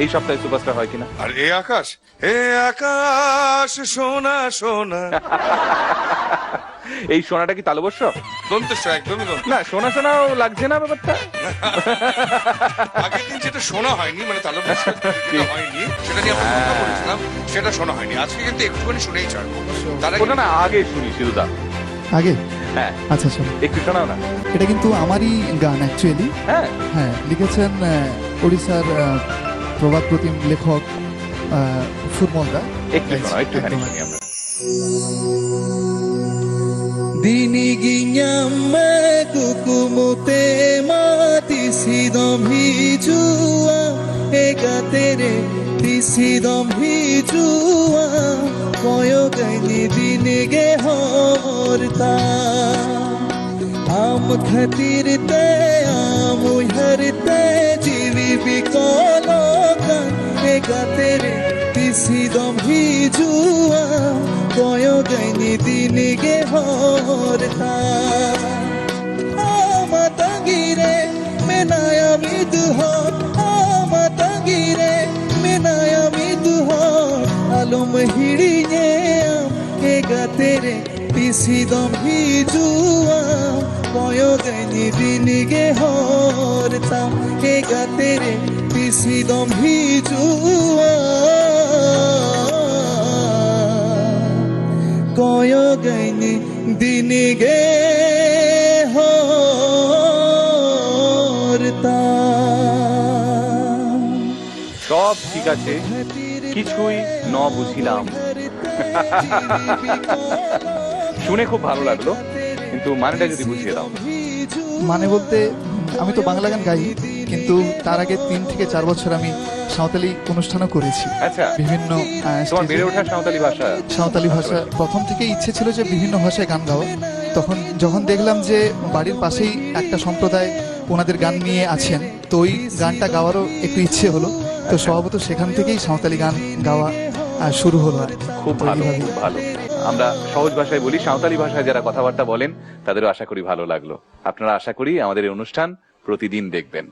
এই সপ্তাহে সুপারস্টার হয় কিনা? আর এ আকাশ সোনা সোনা। এই সোনাটা কি তালবস্য? দন্তেশ্বর, একদমই দন্ত। না, সোনা সোনাও লাগছে না ব্যাপারটা। আগের দিন যেটা শোনা হয়নি, মানে তালবস্য যেটা হয়নি, সেটা নিয়ে আমরা কথা বলেছিলাম, সেটা শোনা হয়নি। আজকে কিন্তু একটুখানি শুনেই ছাড়বো। তারা ওটা না আগে শুনি শিরুদা। আগে? হ্যাঁ, আচ্ছা চলো, একটু শোনাও না। এটা কিন্তু আমারই গান অ্যাকচুয়ালি। হ্যাঁ হ্যাঁ, লিখেছেন ওড়িশার প্রবাদ প্রতিম লেখক সুরমলদা। একটু শোনাও, একটুখানি শুনি আমরা। দিনি গিয়াম্মে কুকুমুতে মাতি সিদম হিজুয়া এগাতেরে তিসিদম হিজুয়া কয় গাইনি দিনে গে হরতা আম খাতির তে আম উহরতে জীবি বিকলকা এগাতেরে তিসিদম হিজুয়া কয় গাইনি দিনে গে হরতা আমাতাগিরে মেনায়া মিদুহ আমাতাগিরে মেনায়া মিদুহ আলম হিড়িয়ে এ গাতেরে তিসিদম হিজুয়া কয় গাইনি দিনে গে হরতা এ গাতেরে তিসিদম হিজুয়া কয় গাইনি দিনে গে হরতা। সব ঠিক আছে, কিছুই ন বুঝিলাম। শুনে খুব ভালো লাগলো, কিন্তু মানেটা যদি বুঝিয়ে দাও। মানে বলতে আমি তো বাংলা গান গাই, কিন্তু তার আগে 3 থেকে 4 বছর আমি সাঁওতালি অনুষ্ঠানও করেছি। আচ্ছা, বিভিন্ন তোমার বেড়ে ওঠা সাঁওতালি ভাষা? সাঁওতালি ভাষা প্রথম থেকে ইচ্ছে ছিল যে বিভিন্ন ভাষায় গান গাওয়া। তখন যখন দেখলাম যে বাড়ির পাশেই একটা সম্প্রদায় ওনাদের গান নিয়ে আছেন, তো ওই গানটা গাওয়ারও একটু ইচ্ছে হলো। তো স্বভাবত সেখান থেকেই সাঁওতালি গান গাওয়া শুরু হলো। খুব ভালো, খুব ভালো। আমরা সহজ ভাষায় বলি, সাঁওতালি ভাষায় যারা কথাবার্তা বলেন তাদেরও আশা করি ভালো লাগলো। আপনারা আশা করি আমাদের এই অনুষ্ঠান প্রতিদিন দেখবেন।